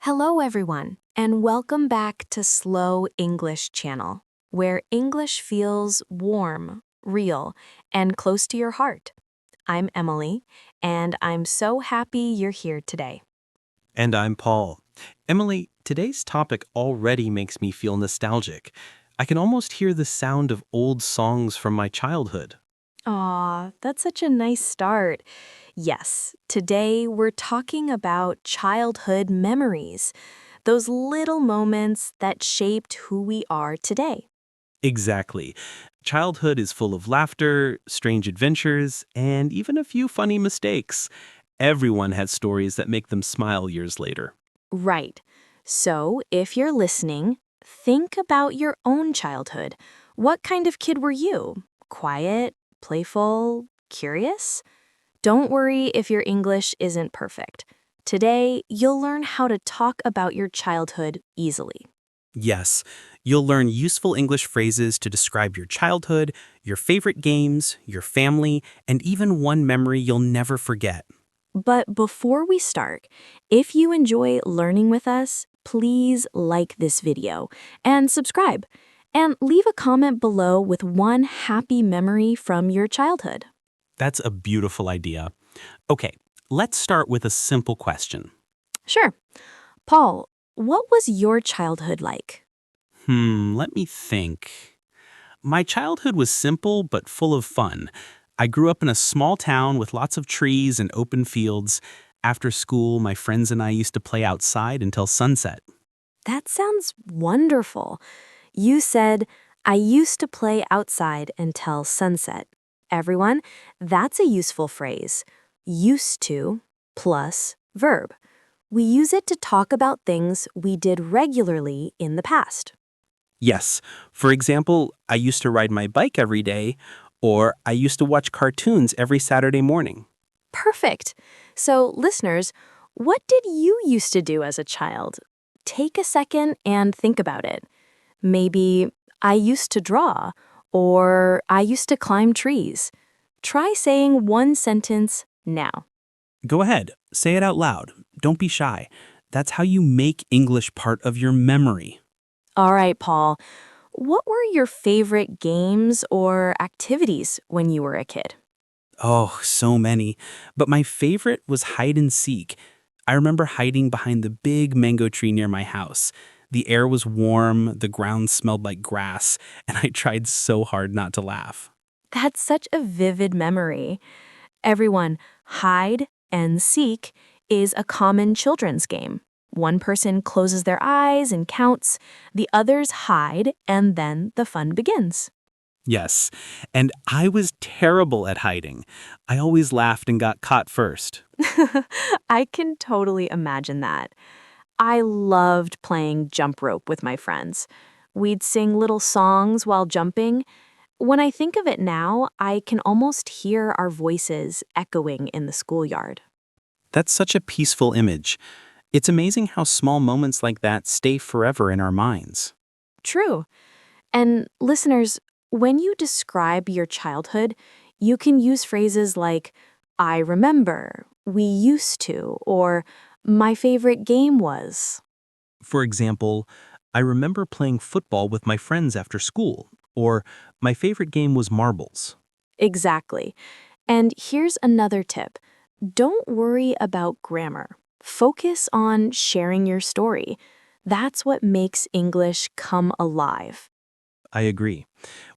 Hello, everyone, and welcome back to Slow English Channel, where English feels warm, real, and close to your heart. I'm Emily, and I'm so happy you're here today. And I'm Paul. Emily, today's topic already makes me feel nostalgic. I can almost hear the sound of old songs from my childhood. Aw, that's such a nice start. Yes, today we're talking about childhood memories, those little moments that shaped who we are today. Exactly. Childhood is full of laughter, strange adventures, and even a few funny mistakes. Everyone has stories that make them smile years later. Right. So, if you're listening, think about your own childhood. What kind of kid were you? Quiet, playful, curious? Don't worry if your English isn't perfect. Today, you'll learn how to talk about your childhood easily. Yes, you'll learn useful English phrases to describe your childhood, your favorite games, your family, and even one memory you'll never forget. But before we start, if you enjoy learning with us, please like this video and subscribe. And leave a comment below with one happy memory from your childhood. That's a beautiful idea. Okay, let's start with a simple question. Sure. Paul, what was your childhood like? Let me think. My childhood was simple but full of fun. I grew up in a small town with lots of trees and open fields. After school, my friends and I used to play outside until sunset. That sounds wonderful. You said, I used to play outside until sunset. Everyone, that's a useful phrase. Used to plus verb. We use it to talk about things we did regularly in the past. Yes, for example, I used to ride my bike every day, or I used to watch cartoons every Saturday morning. Perfect. So, listeners, what did you used to do as a child? Take a second and think about it. Maybe I used to draw, or I used to climb trees. Try saying one sentence now. Go ahead, say it out loud. Don't be shy. That's how you make English part of your memory. All right, Paul. What were your favorite games or activities when you were a kid? Oh, so many. But my favorite was hide and seek. I remember hiding behind the big mango tree near my house. The air was warm, the ground smelled like grass, and I tried so hard not to laugh. That's such a vivid memory. Everyone, hide and seek is a common children's game. One person closes their eyes and counts, the others hide, and then the fun begins. Yes, and I was terrible at hiding. I always laughed and got caught first. I can totally imagine that. I loved playing jump rope with my friends. We'd sing little songs while jumping. When I think of it now, I can almost hear our voices echoing in the schoolyard. That's such a peaceful image. It's amazing how small moments like that stay forever in our minds. True. And listeners, when you describe your childhood, you can use phrases like, I remember, we used to, or my favorite game was. For example, I remember playing football with my friends after school, or my favorite game was marbles. Exactly. And here's another tip. Don't worry about grammar. Focus on sharing your story. That's what makes English come alive. I agree.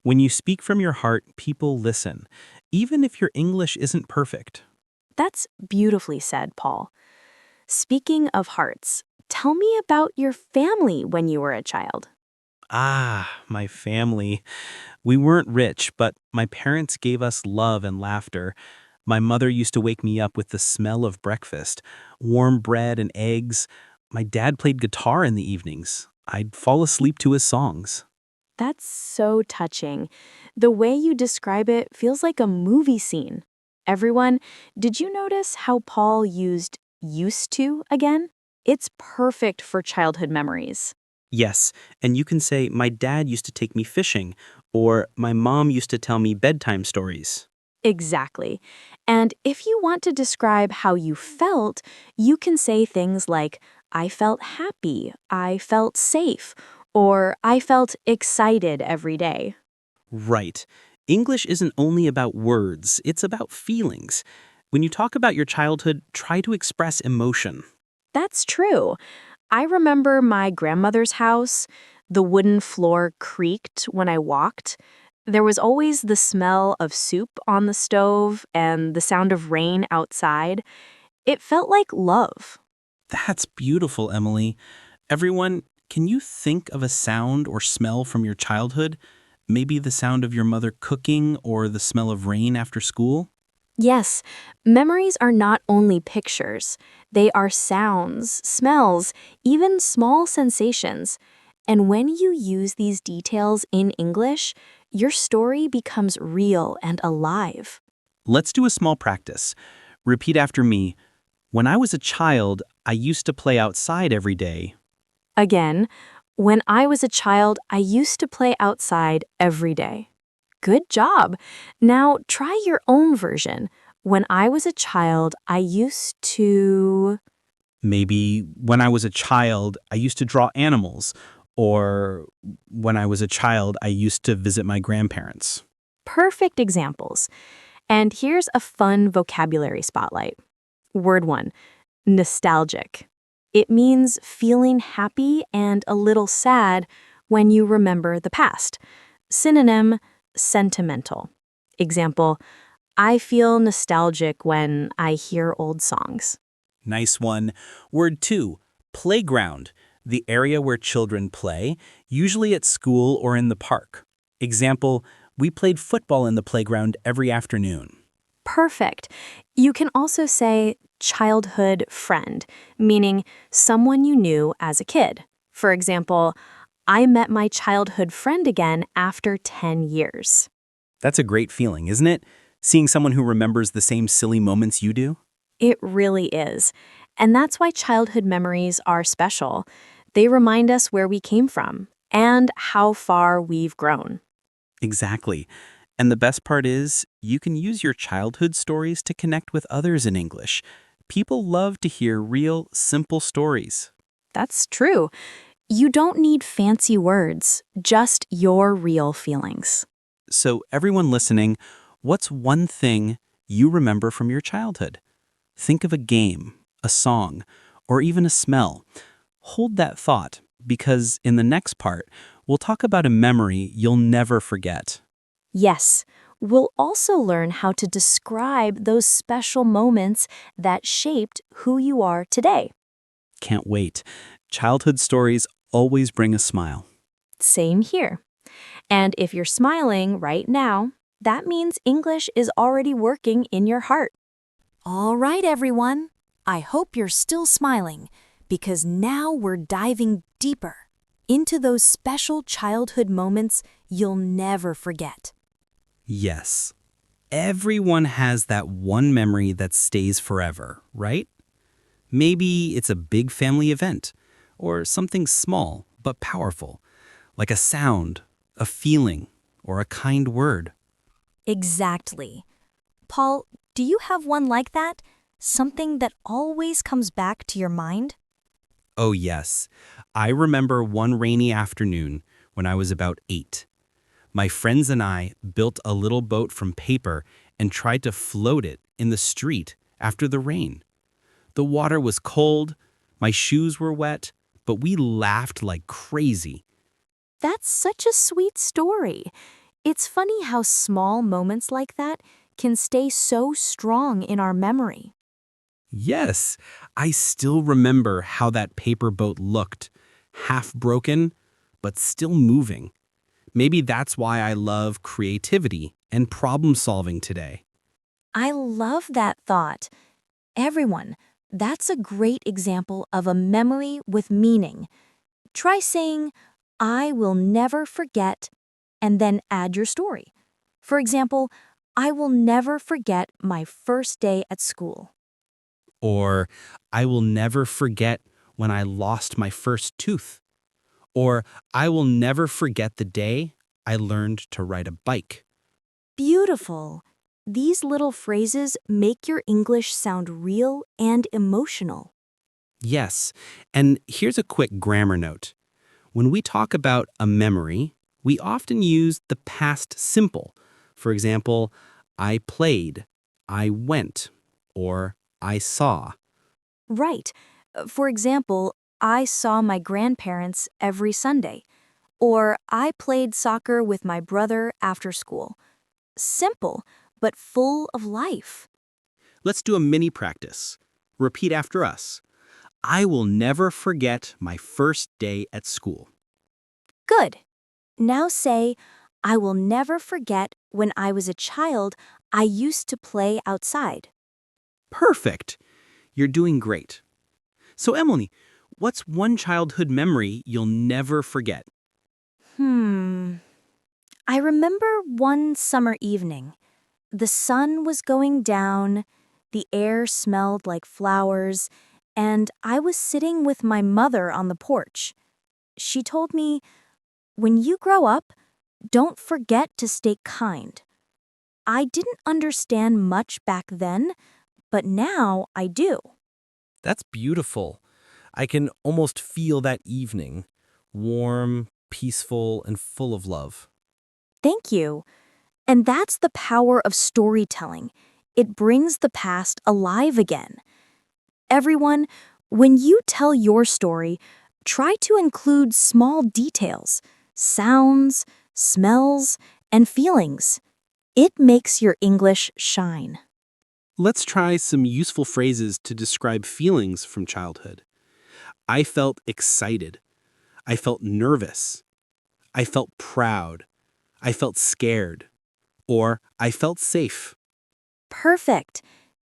When you speak from your heart, people listen, even if your English isn't perfect. That's beautifully said, Paul. Speaking of hearts, tell me about your family when you were a child. My family. We weren't rich, but my parents gave us love and laughter. My mother used to wake me up with the smell of breakfast, warm bread and eggs. My dad played guitar in the evenings. I'd fall asleep to his songs. That's so touching. The way you describe it feels like a movie scene. Everyone, did you notice how Paul used used to again? It's perfect for childhood memories. Yes, and you can say, my dad used to take me fishing, or my mom used to tell me bedtime stories. Exactly. And if you want to describe how you felt, you can say things like, I felt happy, I felt safe, or I felt excited every day. Right. English isn't only about words, it's about feelings. When you talk about your childhood, try to express emotion. That's true. I remember my grandmother's house. The wooden floor creaked when I walked. There was always the smell of soup on the stove and the sound of rain outside. It felt like love. That's beautiful, Emily. Everyone, can you think of a sound or smell from your childhood? Maybe the sound of your mother cooking or the smell of rain after school? Yes, memories are not only pictures, they are sounds, smells, even small sensations. And when you use these details in English, your story becomes real and alive. Let's do a small practice. Repeat after me. When I was a child, I used to play outside every day. Again, when I was a child, I used to play outside every day. Good job. Now try your own version. When I was a child, I used to. Maybe when I was a child, I used to draw animals, or when I was a child, I used to visit my grandparents. Perfect examples. And here's a fun vocabulary spotlight. Word 1, nostalgic. It means feeling happy and a little sad when you remember the past. Synonym, sentimental. Example, I feel nostalgic when I hear old songs. Nice one. Word 2, playground, the area where children play, usually at school or in the park. Example, we played football in the playground every afternoon. Perfect. You can also say childhood friend, meaning someone you knew as a kid. For example, I met my childhood friend again after 10 years. That's a great feeling, isn't it? Seeing someone who remembers the same silly moments you do? It really is. And that's why childhood memories are special. They remind us where we came from and how far we've grown. Exactly. And the best part is, you can use your childhood stories to connect with others in English. People love to hear real, simple stories. That's true. You don't need fancy words, just your real feelings. So, everyone listening, what's one thing you remember from your childhood? Think of a game, a song, or even a smell. Hold that thought, because in the next part, we'll talk about a memory you'll never forget. Yes, we'll also learn how to describe those special moments that shaped who you are today. Can't wait. Childhood stories always bring a smile. Same here. And if you're smiling right now, that means English is already working in your heart. All right, everyone. I hope you're still smiling because now we're diving deeper into those special childhood moments you'll never forget. Yes. Everyone has that one memory that stays forever, right? Maybe it's a big family event, or something small but powerful, like a sound, a feeling, or a kind word. Exactly. Paul, do you have one like that? Something that always comes back to your mind? Oh, yes. I remember one rainy afternoon when I was about 8. My friends and I built a little boat from paper and tried to float it in the street after the rain. The water was cold, my shoes were wet, but we laughed like crazy. That's such a sweet story. It's funny how small moments like that can stay so strong in our memory. Yes, I still remember how that paper boat looked, half broken, but still moving. Maybe that's why I love creativity and problem solving today. I love that thought. Everyone, that's a great example of a memory with meaning. Try saying, I will never forget, and then add your story. For example, I will never forget my first day at school. Or, I will never forget when I lost my first tooth. Or, I will never forget the day I learned to ride a bike. Beautiful. These little phrases make your English sound real and emotional. Yes, and here's a quick grammar note. When we talk about a memory, we often use the past simple. For example, I played, I went, or I saw. Right. For example, I saw my grandparents every Sunday, or I played soccer with my brother after school. Simple, but full of life. Let's do a mini practice. Repeat after us. I will never forget my first day at school. Good. Now say, I will never forget when I was a child, I used to play outside. Perfect. You're doing great. So, Emily, what's one childhood memory you'll never forget? Hmm. I remember one summer evening. The sun was going down, the air smelled like flowers, and I was sitting with my mother on the porch. She told me, when you grow up, don't forget to stay kind. I didn't understand much back then, but now I do. That's beautiful. I can almost feel that evening. Warm, peaceful, and full of love. Thank you. And that's the power of storytelling. It brings the past alive again. Everyone, when you tell your story, try to include small details, sounds, smells, and feelings. It makes your English shine. Let's try some useful phrases to describe feelings from childhood. I felt excited. I felt nervous. I felt proud. I felt scared. Or I felt safe. Perfect.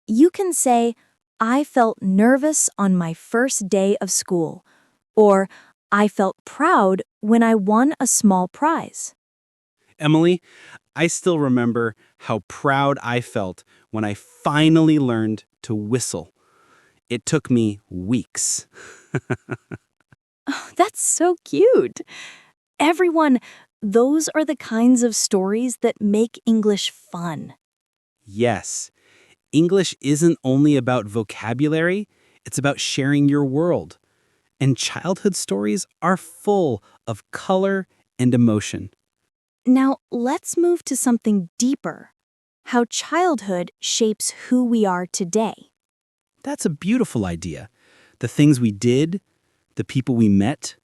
You can say, I felt nervous on my first day of school, or I felt proud when I won a small prize. Emily, I still remember how proud I felt when I finally learned to whistle. It took me weeks. That's so cute. Everyone, those are the kinds of stories that make English fun. Yes, English isn't only about vocabulary, it's about sharing your world. And childhood stories are full of color and emotion. Now, let's move to something deeper. How childhood shapes who we are today. That's a beautiful idea. The things we did, the people we met,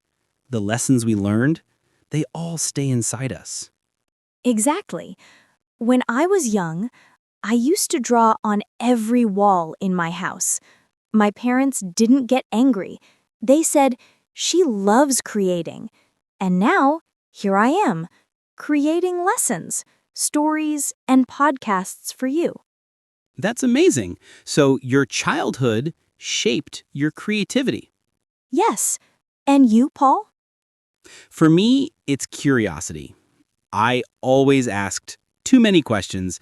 the lessons we learned, they all stay inside us. Exactly. When I was young, I used to draw on every wall in my house. My parents didn't get angry. They said, she loves creating. And now, here I am, creating lessons, stories, and podcasts for you. That's amazing. So your childhood shaped your creativity. Yes. And you, Paul? For me, it's curiosity. I always asked too many questions.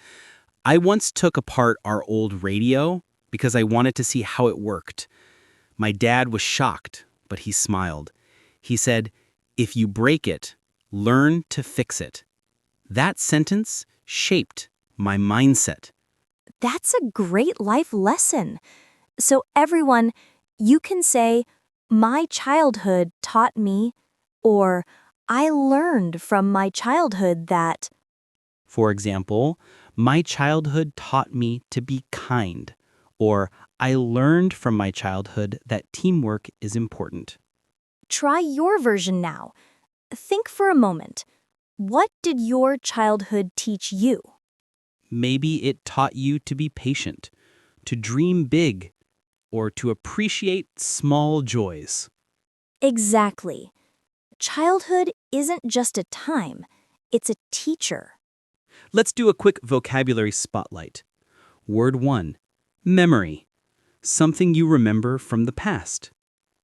I once took apart our old radio because I wanted to see how it worked. My dad was shocked, but he smiled. He said, "If you break it, learn to fix it." That sentence shaped my mindset. That's a great life lesson. So, everyone, you can say, my childhood taught me, or I learned from my childhood that. For example, my childhood taught me to be kind, or I learned from my childhood that teamwork is important. Try your version now. Think for a moment. What did your childhood teach you? Maybe it taught you to be patient, to dream big, or to appreciate small joys. Exactly. Childhood isn't just a time, it's a teacher. Let's do a quick vocabulary spotlight. Word 1, memory, something you remember from the past.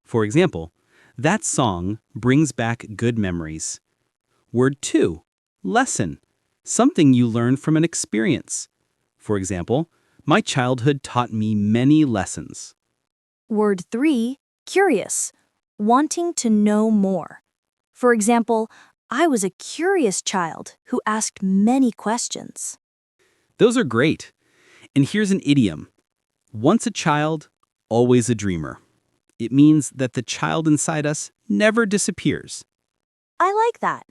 For example, that song brings back good memories. Word 2, lesson, something you learn from an experience. For example, my childhood taught me many lessons. Word 3, curious, wanting to know more. For example, I was a curious child who asked many questions. Those are great. And here's an idiom. Once a child, always a dreamer. It means that the child inside us never disappears. I like that.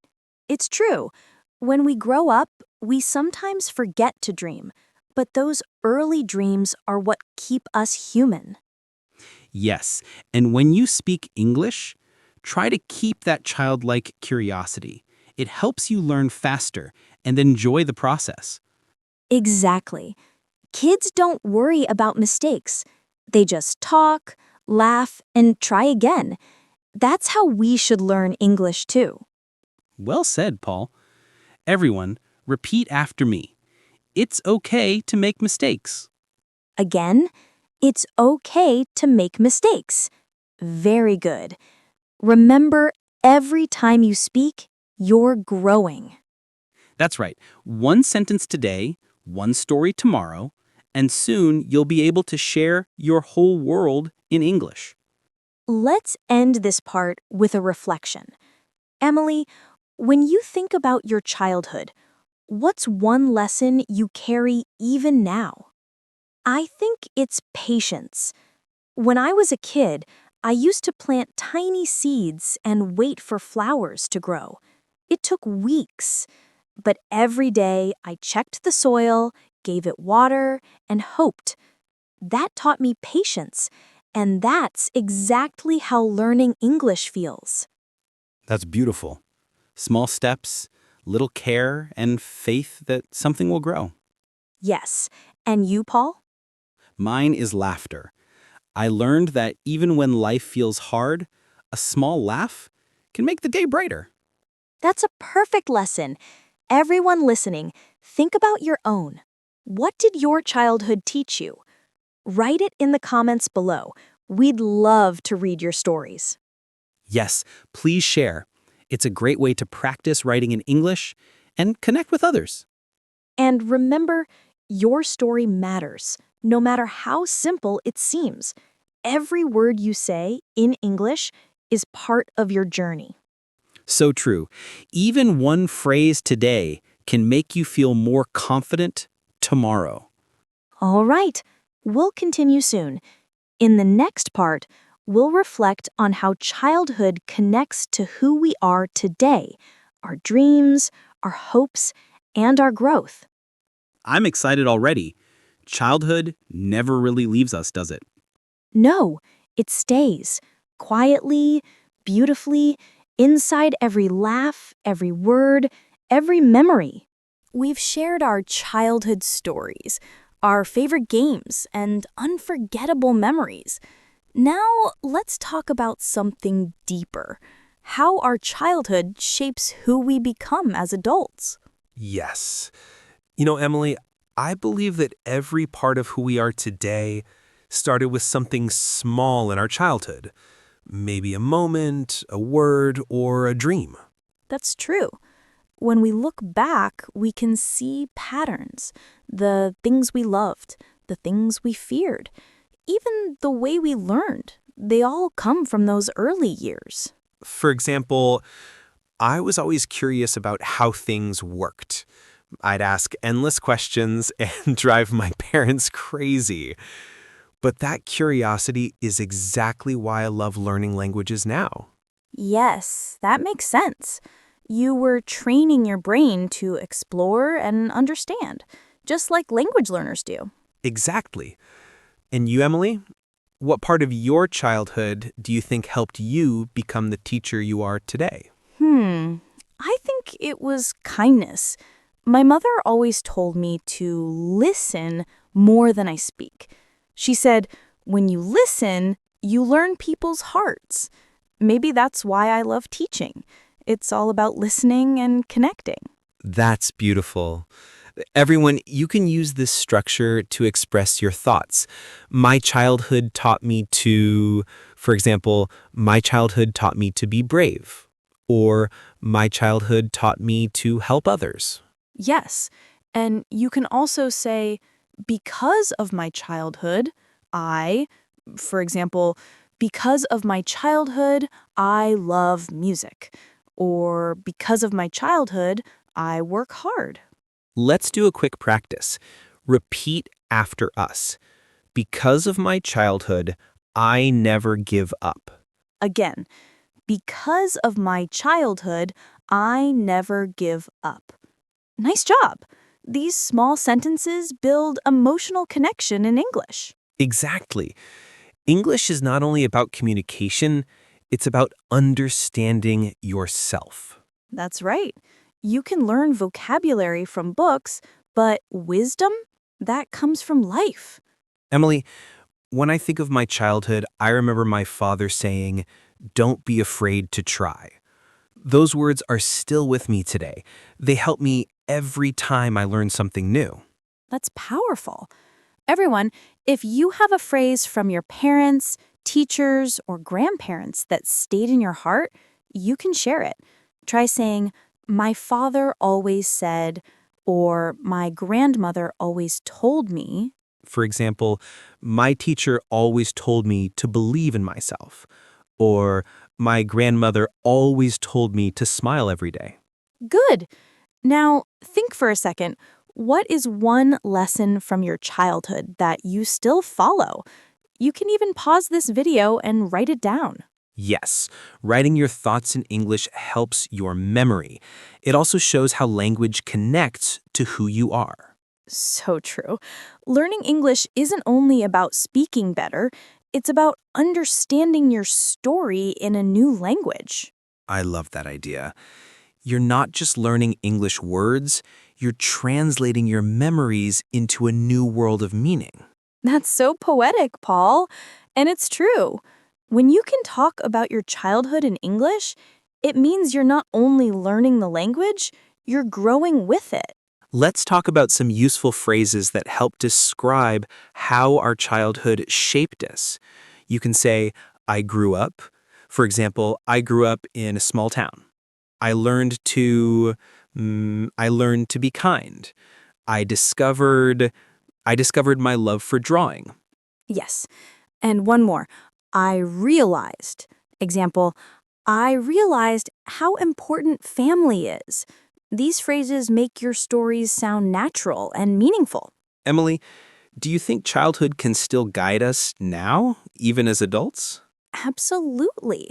It's true. When we grow up, we sometimes forget to dream, but those early dreams are what keep us human. Yes, and when you speak English, try to keep that childlike curiosity. It helps you learn faster and enjoy the process. Exactly. Kids don't worry about mistakes. They just talk, laugh, and try again. That's how we should learn English too. Well said, Paul. Everyone, repeat after me. It's okay to make mistakes. Again, it's okay to make mistakes. Very good. Remember, every time you speak, you're growing. That's right. One sentence today, one story tomorrow, and soon you'll be able to share your whole world in English. Let's end this part with a reflection. Emily, when you think about your childhood, what's one lesson you carry even now? I think it's patience. When I was a kid, I used to plant tiny seeds and wait for flowers to grow. It took weeks, but every day I checked the soil, gave it water, and hoped. That taught me patience, and that's exactly how learning English feels. That's beautiful. Small steps, little care, and faith that something will grow. Yes, and you, Paul? Mine is laughter. I learned that even when life feels hard, a small laugh can make the day brighter. That's a perfect lesson. Everyone listening, think about your own. What did your childhood teach you? Write it in the comments below. We'd love to read your stories. Yes, please share. It's a great way to practice writing in English and connect with others. And remember, your story matters, no matter how simple it seems. Every word you say in English is part of your journey. So true. Even one phrase today can make you feel more confident tomorrow. All right, we'll continue soon. In the next part, we'll reflect on how childhood connects to who we are today, our dreams, our hopes, and our growth. I'm excited already. Childhood never really leaves us, does it? No, it stays quietly, beautifully, inside every laugh, every word, every memory. We've shared our childhood stories, our favorite games, and unforgettable memories. Now, let's talk about something deeper: how our childhood shapes who we become as adults. Yes. You know, Emily, I believe that every part of who we are today started with something small in our childhood. Maybe a moment, a word, or a dream. That's true. When we look back, we can see patterns, the things we loved, the things we feared, even the way we learned. They all come from those early years. For example, I was always curious about how things worked. I'd ask endless questions and drive my parents crazy. But that curiosity is exactly why I love learning languages now. Yes, that makes sense. You were training your brain to explore and understand, just like language learners do. Exactly. And you, Emily? What part of your childhood do you think helped you become the teacher you are today? I think it was kindness. My mother always told me to listen more than I speak. She said, when you listen, you learn people's hearts. Maybe that's why I love teaching. It's all about listening and connecting. That's beautiful. Everyone, you can use this structure to express your thoughts. My childhood taught me to, for example, my childhood taught me to be brave. Or my childhood taught me to help others. Yes, and you can also say, because of my childhood, I, for example, because of my childhood, I love music. Or because of my childhood, I work hard. Let's do a quick practice. Repeat after us. Because of my childhood, I never give up. Again, because of my childhood, I never give up. Nice job. These small sentences build emotional connection in English. Exactly. English is not only about communication, it's about understanding yourself. That's right. You can learn vocabulary from books, but wisdom, that comes from life. Emily, when I think of my childhood, I remember my father saying, "Don't be afraid to try." Those words are still with me today. They help me every time I learn something new. That's powerful. Everyone, if you have a phrase from your parents, teachers, or grandparents that stayed in your heart, you can share it. Try saying, "My father always said," or "My grandmother always told me." For example, my teacher always told me to believe in myself, or my grandmother always told me to smile every day. Good. Now, think for a second. What is one lesson from your childhood that you still follow? You can even pause this video and write it down. Yes, writing your thoughts in English helps your memory. It also shows how language connects to who you are. So true. Learning English isn't only about speaking better, it's about understanding your story in a new language. I love that idea. You're not just learning English words, you're translating your memories into a new world of meaning. That's so poetic, Paul. And it's true. When you can talk about your childhood in English, it means you're not only learning the language, you're growing with it. Let's talk about some useful phrases that help describe how our childhood shaped us. You can say, I grew up. For example, I grew up in a small town. I learned to be kind. I discovered I discovered my love for drawing. Yes. And one more. I realized. Example, I realized how important family is. These phrases make your stories sound natural and meaningful. Emily, do you think childhood can still guide us now, even as adults? Absolutely.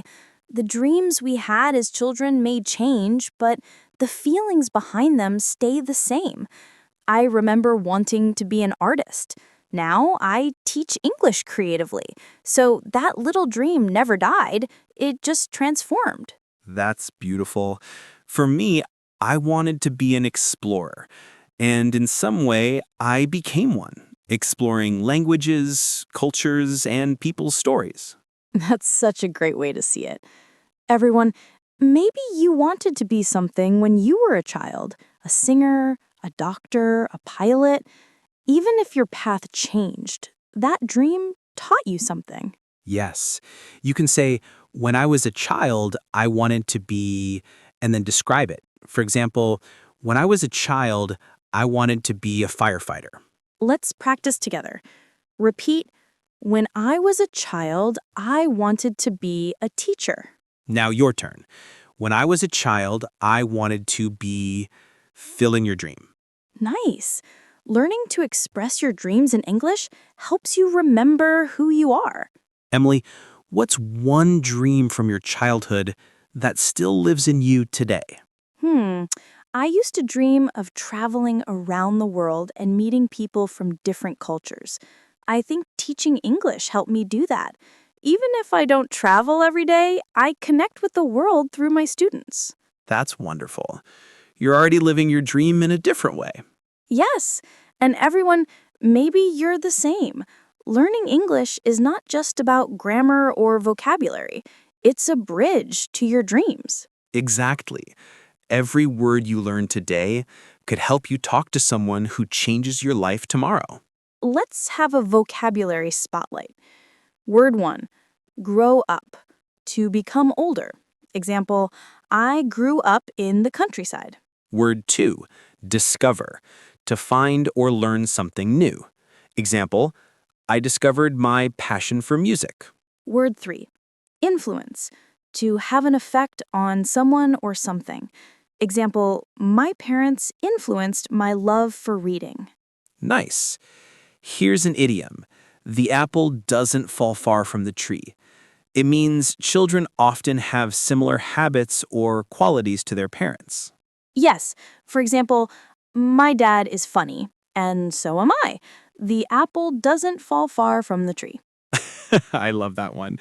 The dreams we had as children may change, but the feelings behind them stay the same. I remember wanting to be an artist. Now I teach English creatively. So that little dream never died, it just transformed. That's beautiful. For me, I wanted to be an explorer, and in some way, I became one, exploring languages, cultures, and people's stories. That's such a great way to see it. Everyone, maybe you wanted to be something when you were a child, a singer, a doctor, a pilot. Even if your path changed, that dream taught you something. Yes. You can say, when I was a child, I wanted to be, and then describe it. For example, when I was a child, I wanted to be a firefighter. Let's practice together. Repeat, when I was a child, I wanted to be a teacher. Now your turn. When I was a child, I wanted to be, fill in your dream. Nice. Learning to express your dreams in English helps you remember who you are. Emily, what's one dream from your childhood that still lives in you today? Hmm. I used to dream of traveling around the world and meeting people from different cultures. I think teaching English helped me do that. Even if I don't travel every day, I connect with the world through my students. That's wonderful. You're already living your dream in a different way. Yes, and everyone, maybe you're the same. Learning English is not just about grammar or vocabulary. It's a bridge to your dreams. Exactly. Every word you learn today could help you talk to someone who changes your life tomorrow. Let's have a vocabulary spotlight. Word 1, grow up, to become older. Example, I grew up in the countryside. Word 2, discover, to find or learn something new. Example, I discovered my passion for music. Word 3, influence, to have an effect on someone or something. Example, my parents influenced my love for reading. Nice. Here's an idiom. The apple doesn't fall far from the tree. It means children often have similar habits or qualities to their parents. Yes, for example, my dad is funny, and so am I. The apple doesn't fall far from the tree. I love that one.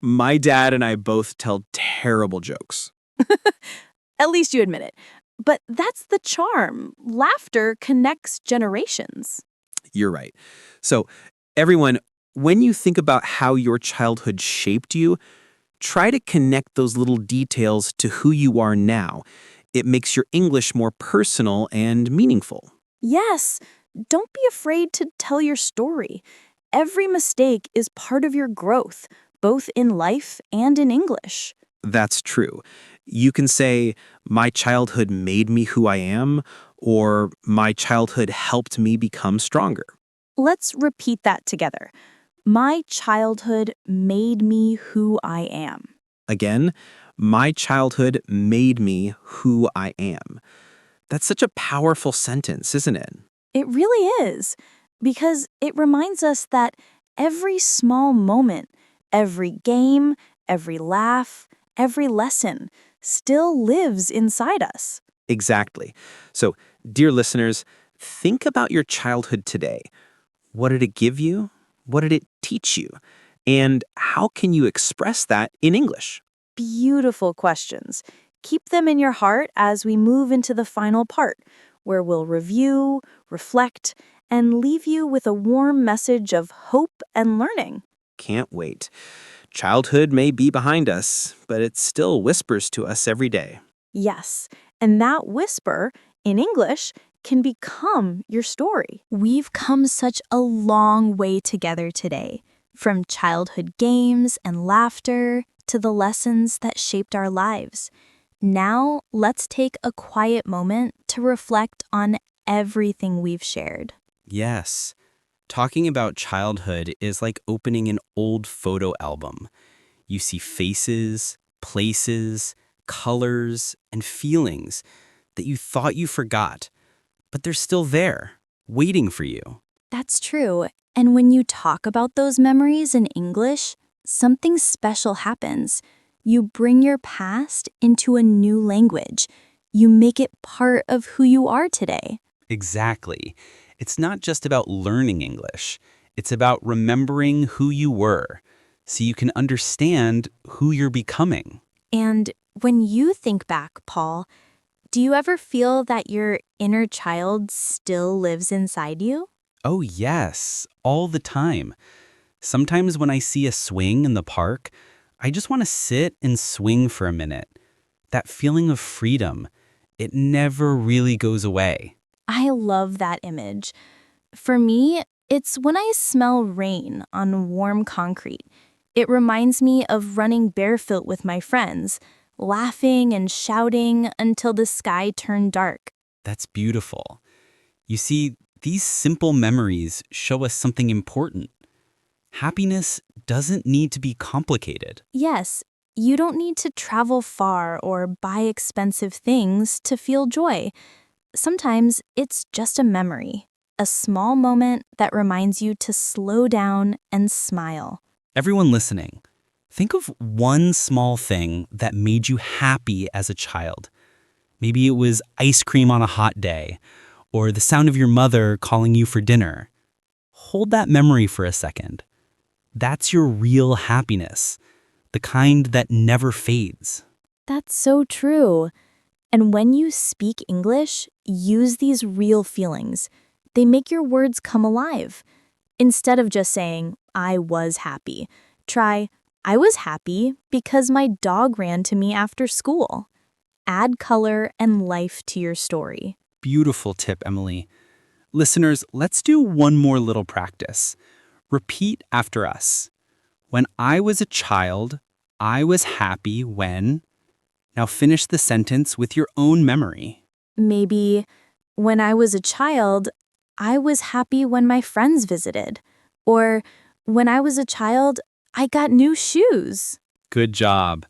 My dad and I both tell terrible jokes. At least you admit it. But that's the charm. Laughter connects generations. You're right. So, everyone, when you think about how your childhood shaped you, try to connect those little details to who you are now. It makes your English more personal and meaningful. Yes, don't be afraid to tell your story. Every mistake is part of your growth, both in life and in English. That's true. You can say, my childhood made me who I am, or my childhood helped me become stronger. Let's repeat that together. My childhood made me who I am. Again, my childhood made me who I am. That's such a powerful sentence, isn't it? It really is, because it reminds us that every small moment, every game, every laugh, every lesson still lives inside us. Exactly. So, dear listeners, think about your childhood today. What did it give you? What did it teach you? And how can you express that in English? Beautiful questions. Keep them in your heart as we move into the final part, where we'll review, reflect, and leave you with a warm message of hope and learning. Can't wait. Childhood may be behind us, but it still whispers to us every day. Yes, and that whisper, in English, can become your story. We've come such a long way together today, from childhood games and laughter to the lessons that shaped our lives. Now, let's take a quiet moment to reflect on everything we've shared. Yes. Talking about childhood is like opening an old photo album. You see faces, places, colors, and feelings that you thought you forgot, but they're still there, waiting for you. That's true. And when you talk about those memories in English, something special happens. You bring your past into a new language. You make it part of who you are today. Exactly. It's not just about learning English. It's about remembering who you were, so you can understand who you're becoming. And when you think back, Paul, do you ever feel that your inner child still lives inside you? Oh, yes, all the time. Sometimes when I see a swing in the park, I just want to sit and swing for a minute. That feeling of freedom, it never really goes away. I love that image. For me, it's when I smell rain on warm concrete. It reminds me of running barefoot with my friends, laughing and shouting until the sky turned dark. That's beautiful. You see, these simple memories show us something important. Happiness doesn't need to be complicated. Yes, you don't need to travel far or buy expensive things to feel joy. Sometimes it's just a memory, a small moment that reminds you to slow down and smile. Everyone listening, think of one small thing that made you happy as a child. Maybe it was ice cream on a hot day, or the sound of your mother calling you for dinner. Hold that memory for a second. That's your real happiness, the kind that never fades. That's so true. And when you speak English, use these real feelings. They make your words come alive. Instead of just saying, I was happy, try, I was happy because my dog ran to me after school. Add color and life to your story. Beautiful tip, Emily. Listeners, let's do one more little practice. Repeat after us. When I was a child, I was happy when... Now finish the sentence with your own memory. Maybe, when I was a child, I was happy when my friends visited. Or, when I was a child, I got new shoes. Good job.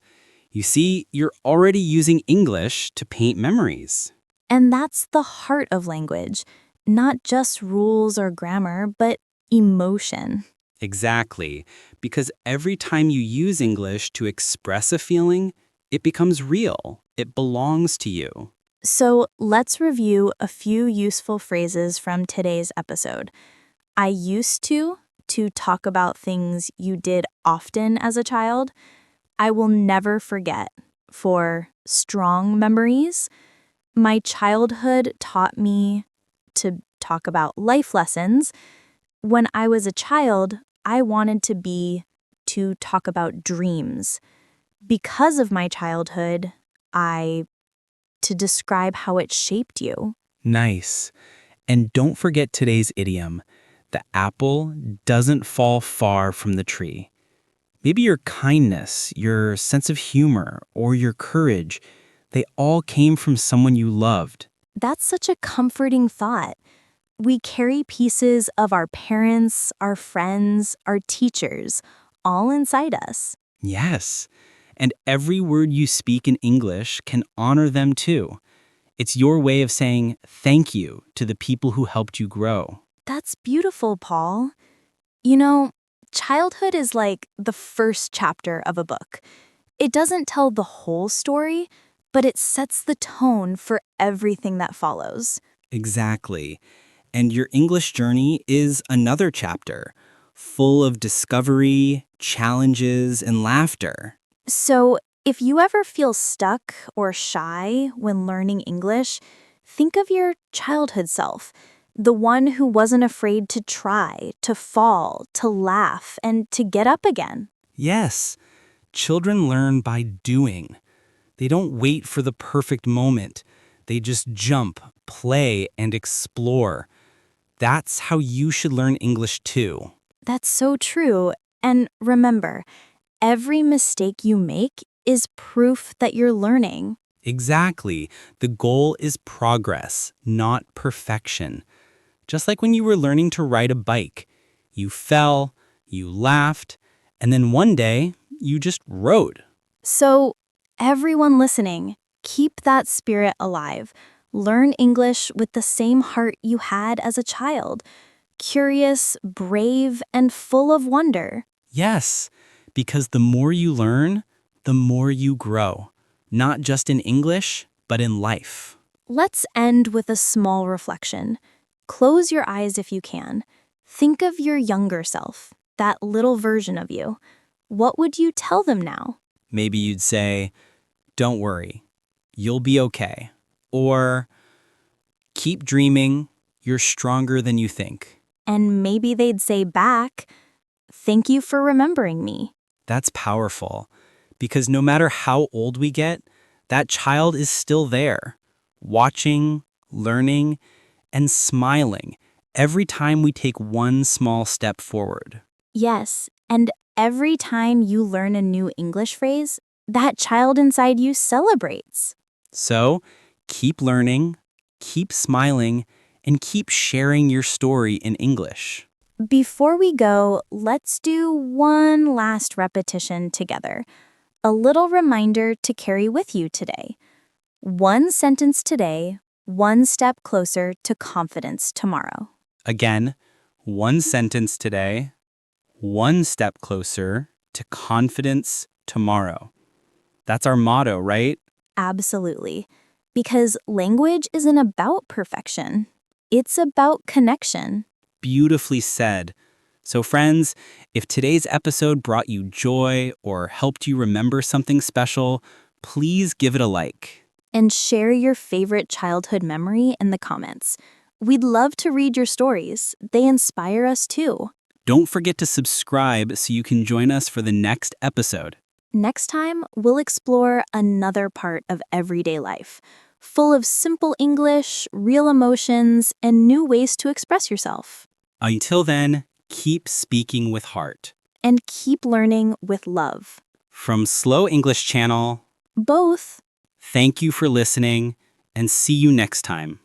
You see, you're already using English to paint memories. And that's the heart of language. Not just rules or grammar, but emotion. Exactly, because every time you use English to express a feeling, it becomes real. It belongs to you. So let's review a few useful phrases from today's episode. I used to talk about things you did often as a child. I will never forget for strong memories. My childhood taught me to talk about life lessons. When I was a child, I wanted to talk about dreams. Because of my childhood, to describe how it shaped you. Nice. And don't forget today's idiom. The apple doesn't fall far from the tree. Maybe your kindness, your sense of humor, or your courage, they all came from someone you loved. That's such a comforting thought. We carry pieces of our parents, our friends, our teachers, all inside us. Yes. And every word you speak in English can honor them too. It's your way of saying thank you to the people who helped you grow. That's beautiful, Paul. You know, childhood is like the first chapter of a book. It doesn't tell the whole story, but it sets the tone for everything that follows. Exactly. And your English journey is another chapter, full of discovery, challenges, and laughter. So, if you ever feel stuck or shy when learning English, think of your childhood self, the one who wasn't afraid to try, to fall, to laugh, and to get up again. Yes, children learn by doing. They don't wait for the perfect moment. They just jump, play, and explore. That's how you should learn English too. That's so true. And remember, every mistake you make is proof that you're learning. Exactly. The goal is progress, not perfection. Just like when you were learning to ride a bike. You fell, you laughed, and then one day, you just rode. So, everyone listening, keep that spirit alive. Learn English with the same heart you had as a child, curious, brave, and full of wonder. Yes, because the more you learn, the more you grow. Not just in English, but in life. Let's end with a small reflection. Close your eyes if you can. Think of your younger self, that little version of you. What would you tell them now? Maybe you'd say, don't worry, you'll be okay. Or, keep dreaming, you're stronger than you think. And maybe they'd say back, thank you for remembering me. That's powerful, because no matter how old we get, that child is still there, watching, learning, and smiling every time we take one small step forward. Yes, and every time you learn a new English phrase, that child inside you celebrates. So, keep learning, keep smiling, and keep sharing your story in English. Before we go, let's do one last repetition together. A little reminder to carry with you today. One sentence today, one step closer to confidence tomorrow. Again, one sentence today, one step closer to confidence tomorrow. That's our motto, right? Absolutely. Because language isn't about perfection, it's about connection. Beautifully said. So, friends, if today's episode brought you joy or helped you remember something special, please give it a like. And share your favorite childhood memory in the comments. We'd love to read your stories. They inspire us too. Don't forget to subscribe so you can join us for the next episode. Next time, we'll explore another part of everyday life, full of simple English, real emotions, and new ways to express yourself. Until then, keep speaking with heart. And keep learning with love. From Slow English Channel, Both. thank you for listening and see you next time.